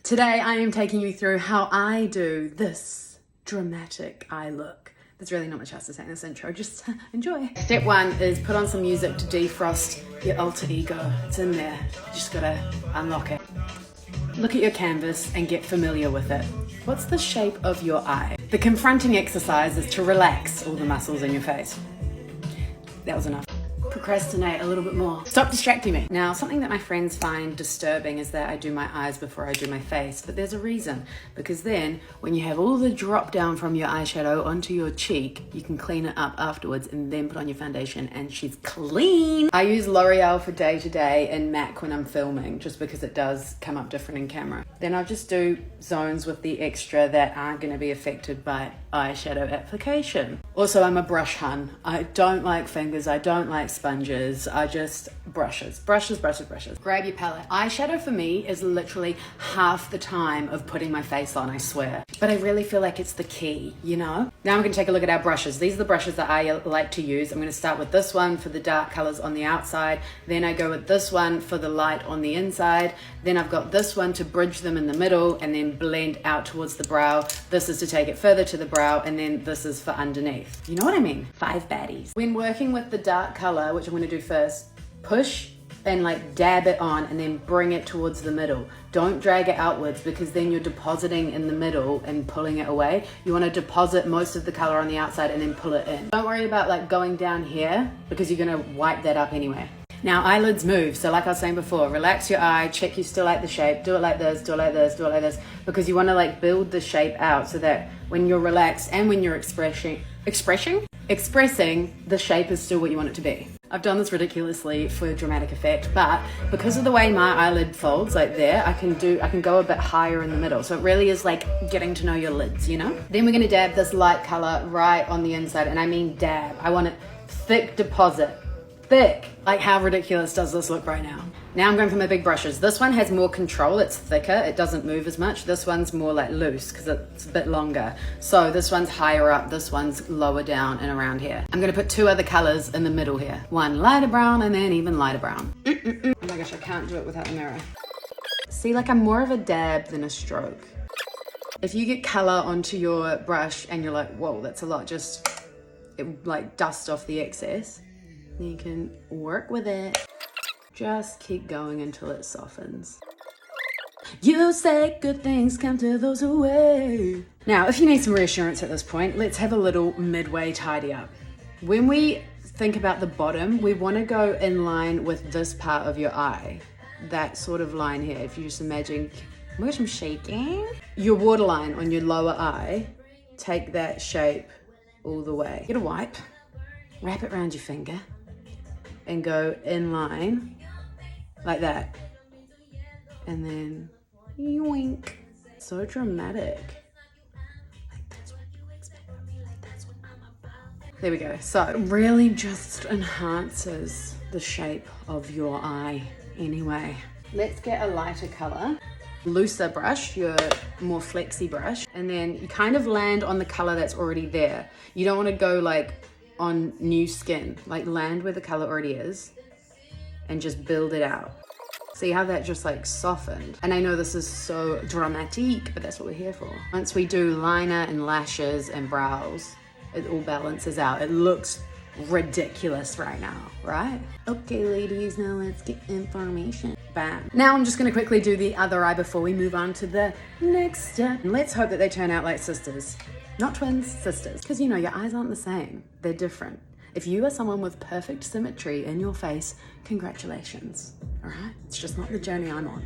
Today I am taking you through how I do this dramatic eye look. There's really not much else to say in this intro, just enjoy. Step one is put on some music to defrost your alter ego. It's in there, you just gotta unlock it. Look at your canvas and get familiar with it. What's the shape of your eye? The confronting exercise is to relax all the muscles in your face. That was enough. Procrastinate a little bit more. Stop distracting me. Now, something that my friends find disturbing is that I do my eyes before I do my face, but there's a reason. Because then, when you have all the drop down from your eyeshadow onto your cheek, you can clean it up afterwards and then put on your foundation and she's clean. I use L'Oreal for day to day and MAC when I'm filming, just because it does come up different in camera. Then I'll just do zones with the extra that aren't gonna be affected by eyeshadow application. Also, I'm a brush hun. I don't like fingers, I don't like sponges, I just brushes. Grab your palette. Eyeshadow for me is literally half the time of putting my face on, I swear. But I really feel like it's the key, you know? Now I'm gonna take a look at our brushes. These are the brushes that I like to use. I'm gonna start with this one for the dark colors on the outside. Then I go with this one for the light on the inside. Then I've got this one to bridge them in the middle and then blend out towards the brow. This is to take it further to the brow, and then this is for underneath. You know what I mean? 5 baddies. When working with the dark color, which I'm gonna do first, push and like dab it on and then bring it towards the middle. Don't drag it outwards because then you're depositing in the middle and pulling it away. You want to deposit most of the color on the outside and then pull it in. Don't worry about like going down here because you're gonna wipe that up anyway. Now eyelids move, so like I was saying before, relax your eye, check you still like the shape, do it like this, do it like this, do it like this, because you want to like build the shape out so that when you're relaxed and when you're expressing, the shape is still what you want it to be. I've done this ridiculously for dramatic effect, but because of the way my eyelid folds like there, I can go a bit higher in the middle. So it really is like getting to know your lids, you know? Then we're gonna dab this light color right on the inside, and I mean dab. I want it thick deposit. Thick. Like how ridiculous does this look right now? Now I'm going for my big brushes. This one has more control, it's thicker, it doesn't move as much. This one's more like loose because it's a bit longer. So this one's higher up, this one's lower down and around here. I'm gonna put 2 other colors in the middle here. One lighter brown and then even lighter brown. Oh my gosh, I can't do it without the mirror. See, like I'm more of a dab than a stroke. If you get color onto your brush and you're like, whoa, that's a lot, just like dust off the excess. Then you can work with it. Just keep going until it softens. You say good things come to those who wait. Now, if you need some reassurance at this point, let's have a little midway tidy up. When we think about the bottom, we want to go in line with this part of your eye. That sort of line here. If you just imagine, oh my gosh, I'm shaking. Your waterline on your lower eye, take that shape all the way. Get a wipe, wrap it around your finger, and go in line like that, and then yoink. So dramatic. Like that's what you expect from me, like that's what I'm about. There we go. So it really just enhances the shape of your eye anyway. Let's get a lighter color. Looser brush, your more flexy brush, and then you kind of land on the color that's already there. You don't want to go like on new skin, like land where the color already is and just build it out. See how that just like softened? And I know this is so dramatic, but that's what we're here for. Once we do liner and lashes and brows, it all balances out. It looks ridiculous right now, right? Okay ladies, now let's get information. Bam. Now I'm just gonna quickly do the other eye before we move on to the next step. Let's hope that they turn out like sisters. Not twins, sisters. Because you know, your eyes aren't the same. They're different. If you are someone with perfect symmetry in your face, congratulations, all right? It's just not the journey I'm on.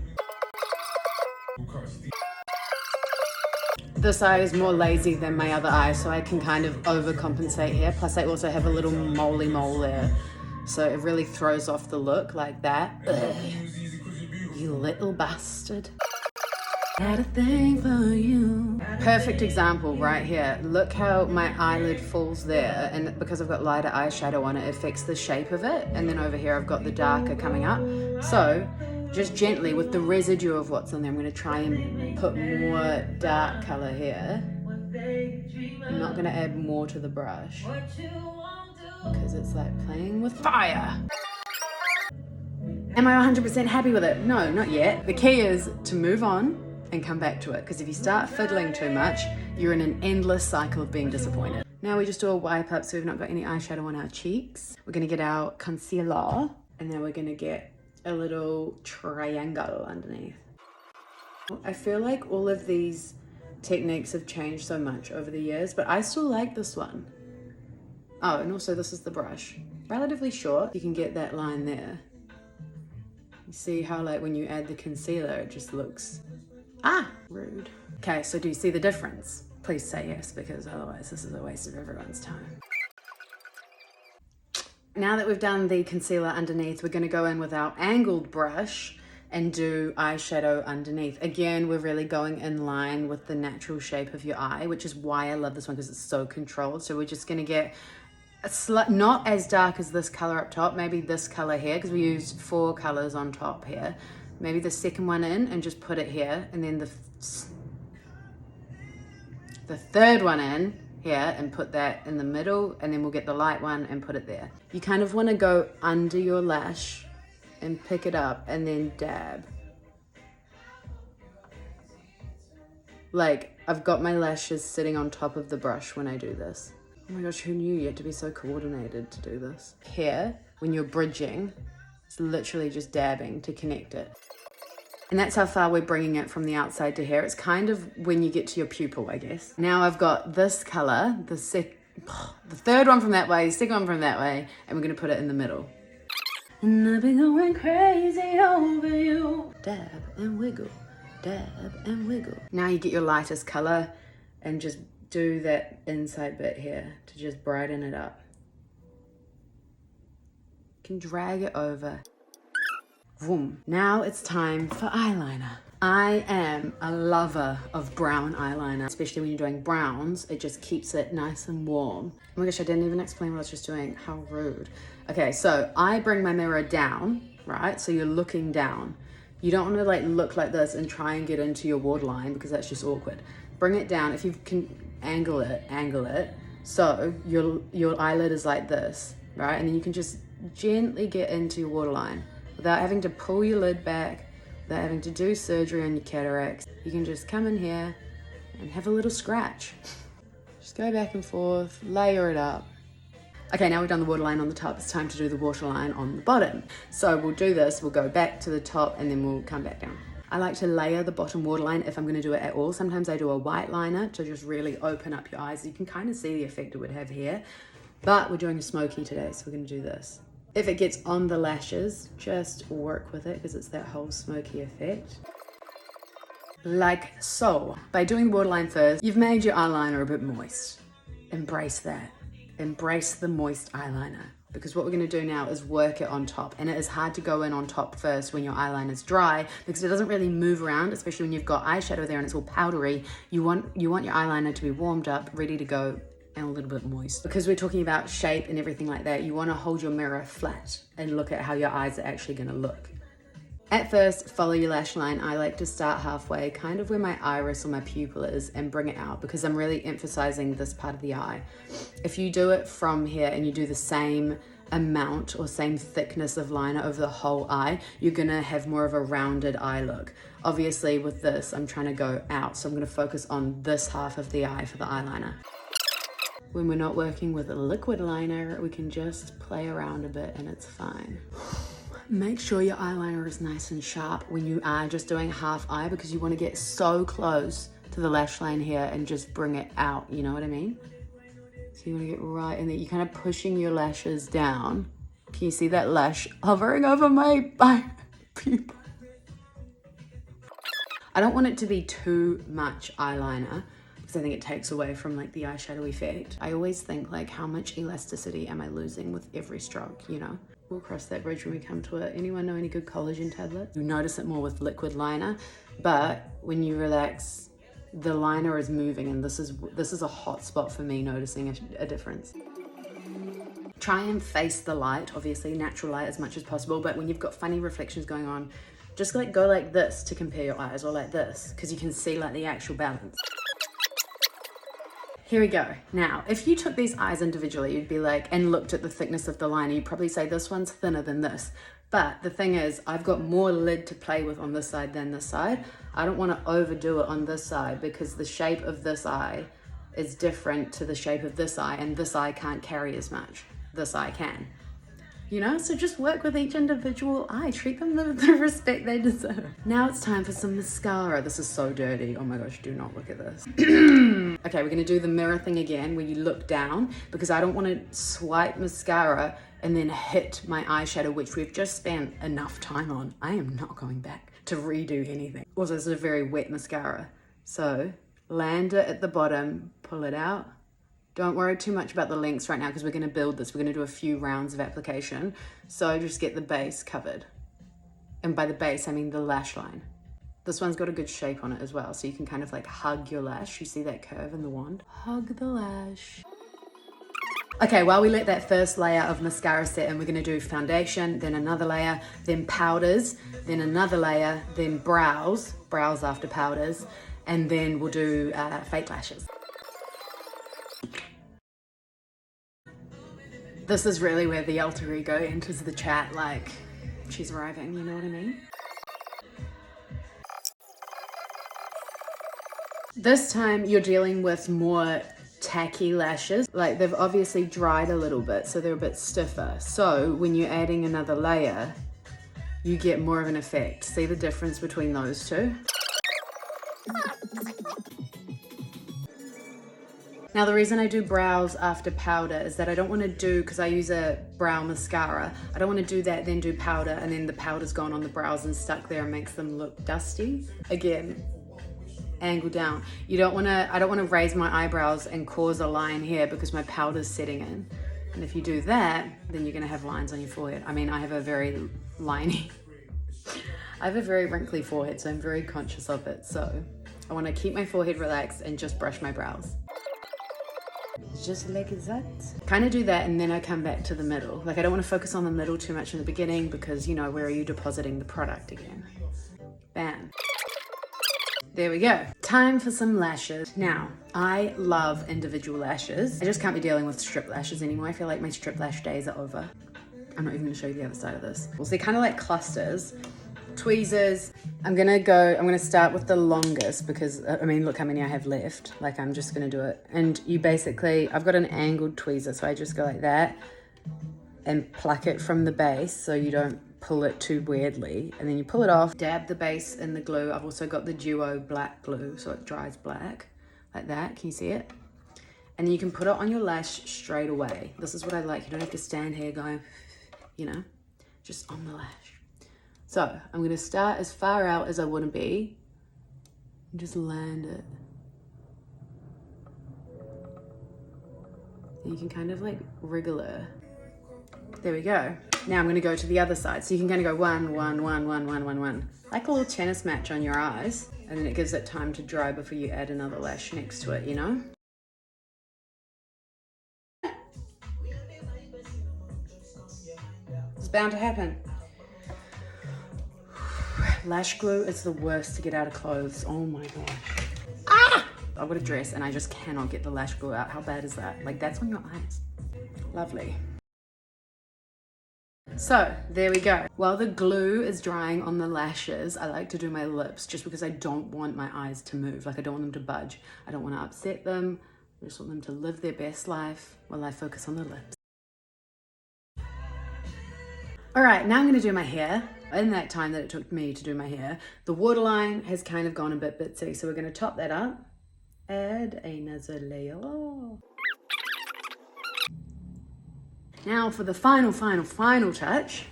This eye is more lazy than my other eye, so I can kind of overcompensate here. Plus I also have a little moly mole there. So it really throws off the look like that. Ugh. You little bastard. Had a thing for you. Perfect example right here. Look how my eyelid falls there, and because I've got lighter eyeshadow on it, it affects the shape of it. And then over here I've got the darker coming up. So just gently with the residue of what's on there, I'm going to try and put more dark color here. I'm not going to add more to the brush because it's like playing with fire. Am I 100% happy with it? No, not yet. The key is to move on and come back to it, because if you start fiddling too much, you're in an endless cycle of being disappointed. Now we just do a wipe up so we've not got any eyeshadow on our cheeks. We're gonna get our concealer, and then we're gonna get a little triangle underneath. I feel like all of these techniques have changed so much over the years, but I still like this one. Oh, and also this is the brush. Relatively short, you can get that line there. You see how like when you add the concealer, it just looks, rude. Okay, so do you see the difference? Please say yes, because otherwise this is a waste of everyone's time. Now that we've done the concealer underneath, we're gonna go in with our angled brush and do eyeshadow underneath. Again, we're really going in line with the natural shape of your eye, which is why I love this one, because it's so controlled. So we're just gonna get not as dark as this color up top, maybe this color here, because we used 4 colors on top here. Maybe the second one in and just put it here, and then the third one in here and put that in the middle, and then we'll get the light one and put it there. You kind of want to go under your lash and pick it up and then dab. Like, I've got my lashes sitting on top of the brush when I do this. Oh my gosh, who knew you had to be so coordinated to do this? Here, when you're bridging, it's literally just dabbing to connect it. And that's how far we're bringing it from the outside to here. It's kind of when you get to your pupil, I guess. Now I've got this color, the third one from that way, second one from that way, and we're gonna put it in the middle. And I've been going crazy over you. Dab and wiggle, dab and wiggle. Now you get your lightest color and just do that inside bit here to just brighten it up. You can drag it over. Boom. Now it's time for eyeliner. I am a lover of brown eyeliner, especially when you're doing browns. It just keeps it nice and warm. Oh my gosh, I didn't even explain what I was just doing. How rude. Okay, so I bring my mirror down, right? So you're looking down. You don't want to like look like this and try and get into your waterline, because that's just awkward. Bring it down. If you can angle it. So your eyelid is like this, right? And then you can just gently get into your waterline without having to pull your lid back, without having to do surgery on your cataracts. You can just come in here and have a little scratch. Just go back and forth, layer it up. Okay, now we've done the waterline on the top, it's time to do the waterline on the bottom. So we'll do this, we'll go back to the top and then we'll come back down. I like to layer the bottom waterline if I'm gonna do it at all. Sometimes I do a white liner to just really open up your eyes. You can kind of see the effect it would have here, but we're doing a smoky today, so we're gonna do this. If it gets on the lashes, just work with it, because it's that whole smoky effect. Like so. By doing the waterline first, you've made your eyeliner a bit moist. Embrace that. Embrace the moist eyeliner. Because what we're going to do now is work it on top. And it is hard to go in on top first when your eyeliner is dry, because it doesn't really move around, especially when you've got eyeshadow there and it's all powdery. You want your eyeliner to be warmed up, ready to go, and a little bit moist. Because we're talking about shape and everything like that, you want to hold your mirror flat and look at how your eyes are actually going to look. At first, follow your lash line. I like to start halfway, kind of where my iris or my pupil is, and bring it out, because I'm really emphasizing this part of the eye. If you do it from here and you do the same amount or same thickness of liner over the whole eye, you're gonna have more of a rounded eye look. Obviously with this, I'm trying to go out, so I'm gonna focus on this half of the eye for the eyeliner. When we're not working with a liquid liner, we can just play around a bit and it's fine. Make sure your eyeliner is nice and sharp when you are just doing half eye, because you want to get so close to the lash line here and just bring it out, you know what I mean? So you want to get right in there. You're kind of pushing your lashes down. Can you see that lash hovering over my pupil? I don't want it to be too much eyeliner, because I think it takes away from like the eyeshadow effect. I always think like, how much elasticity am I losing with every stroke, you know? We'll cross that bridge when we come to it. Anyone know any good collagen tablets? You notice it more with liquid liner, but when you relax, the liner is moving, and this is a hot spot for me, noticing a difference. Try and face the light, obviously, natural light as much as possible, but when you've got funny reflections going on, just like go like this to compare your eyes, or like this, because you can see like the actual balance. Here we go. Now, if you took these eyes individually, you'd be like, and looked at the thickness of the liner, you'd probably say this one's thinner than this. But the thing is, I've got more lid to play with on this side than this side. I don't want to overdo it on this side because the shape of this eye is different to the shape of this eye, and this eye can't carry as much. This eye can. You know, so just work with each individual eye. Treat them the respect they deserve. Now it's time for some mascara. This is so dirty. Oh my gosh, do not look at this. Okay, we're gonna do the mirror thing again where you look down because I don't wanna swipe mascara and then hit my eyeshadow, which we've just spent enough time on. I am not going back to redo anything. Also, this is a very wet mascara. So land it at the bottom, pull it out. Don't worry too much about the lengths right now because we're going to build this. We're going to do a few rounds of application. So just get the base covered. And by the base, I mean the lash line. This one's got a good shape on it as well. So you can kind of like hug your lash. You see that curve in the wand? Hug the lash. Okay, while we let that first layer of mascara set in, we're going to do foundation, then another layer, then powders, then another layer, then brows after powders, and then we'll do fake lashes. This is really where the alter ego enters the chat, like, she's arriving, you know what I mean? This time you're dealing with more tacky lashes. Like, they've obviously dried a little bit, so they're a bit stiffer. So when you're adding another layer, you get more of an effect. See the difference between those two? Now, the reason I do brows after powder is that I don't want to do, because I use a brow mascara, I don't want to do that, then do powder, and then the powder's gone on the brows and stuck there and makes them look dusty. Again, angle down. You don't want to, I don't want to raise my eyebrows and cause a line here because my powder's setting in. And if you do that, then you're going to have lines on your forehead. I mean, I have a very liney, I have a very wrinkly forehead, so I'm very conscious of it. So I want to keep my forehead relaxed and just brush my brows. Just like that. Kind of do that and then I come back to the middle. Like, I don't want to focus on the middle too much in the beginning because, you know, where are you depositing the product again? Bam. There we go. Time for some lashes. Now, I love individual lashes. I just can't be dealing with strip lashes anymore. I feel like my strip lash days are over. I'm not even going to show you the other side of this. Well, so they're kind of like clusters. Tweezers. I'm gonna start with the longest because, I mean, look how many I have left. Like, I'm just gonna do it. And you basically, I've got an angled tweezer, so I just go like that and pluck it from the base so you don't pull it too weirdly. And then you pull it off, dab the base in the glue. I've also got the Duo black glue, so it dries black, like that. Can you see it? And then you can put it on your lash straight away. This is what I like. You don't have to stand here going, you know, just on the lash. So I'm going to start as far out as I want to be and just land it. And you can kind of like wriggle it. There we go. Now I'm going to go to the other side. So you can kind of go 1, 1, 1, 1, 1, 1, 1. Like a little tennis match on your eyes. And then it gives it time to dry before you add another lash next to it, you know? It's bound to happen. Lash glue is the worst to get out of clothes. Oh my gosh. Ah! I've got a dress and I just cannot get the lash glue out. How bad is that? Like, that's on your eyes. Lovely. So there we go. While the glue is drying on the lashes, I like to do my lips just because I don't want my eyes to move. Like, I don't want them to budge. I don't want to upset them. I just want them to live their best life while I focus on the lips. All right, now I'm gonna do my hair. In that time that it took me to do my hair, the waterline has kind of gone a bit bitsy, so we're gonna top that up. Add another layer. Now for the final touch,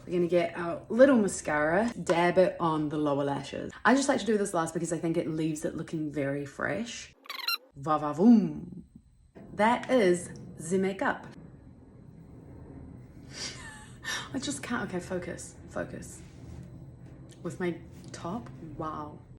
we're gonna get our little mascara, dab it on the lower lashes. I just like to do this last because I think it leaves it looking very fresh. Va va voom. That is the makeup. I just can't, okay, focus. With my top, wow.